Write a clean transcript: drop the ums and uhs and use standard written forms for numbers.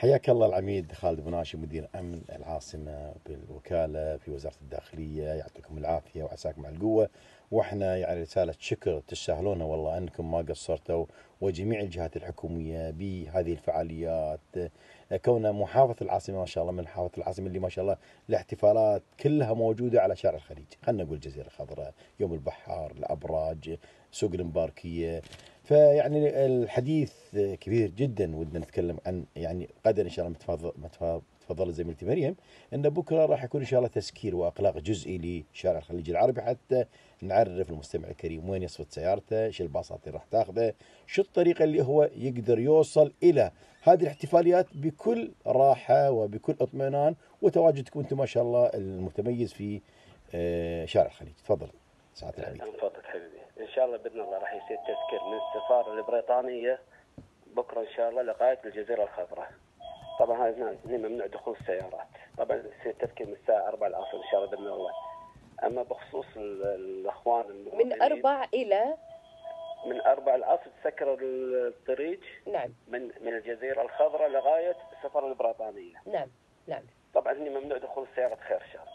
حياك الله العميد خالد بن هاشم، مدير أمن العاصمة بالوكالة في وزارة الداخلية. يعطيكم العافية وعساكم على القوة. واحنا يعني رسالة شكر تستاهلونها والله أنكم ما قصرتوا، وجميع الجهات الحكومية بهذه الفعاليات. كون محافظة العاصمة ما شاء الله من محافظة العاصمة اللي ما شاء الله الاحتفالات كلها موجودة على شارع الخليج، خلينا نقول الجزيرة الخضراء، يوم البحار، الأبراج، سوق المباركية. فيعني الحديث كبير جدا، ودنا نتكلم عن يعني غدا ان شاء الله. تفضل زميلتي مريم ان بكره راح يكون ان شاء الله تسكير واقلاق جزئي لشارع الخليج العربي، حتى نعرف المستمع الكريم وين يصفت سيارته، شو الباصات اللي راح تاخذه، شو الطريقه اللي هو يقدر يوصل الى هذه الاحتفاليات بكل راحه وبكل اطمئنان. وتواجدكم انتم ما شاء الله المتميز في شارع الخليج. تفضل سعاده العميد. من فضلك حبيبي، ان شاء الله باذن الله راح يصير تذكير من السفاره البريطانيه بكره ان شاء الله لغايه الجزيره الخضراء. طبعا هذا ممنوع دخول السيارات. طبعا يصير تذكير من الساعه 4 العصر ان شاء الله باذن الله. اما بخصوص الاخوان من 4 إلى من 4 العصر تسكر الطريق. نعم من الجزيره الخضراء لغايه السفاره البريطانيه. نعم نعم. طبعا هني ممنوع دخول السيارات خير شر.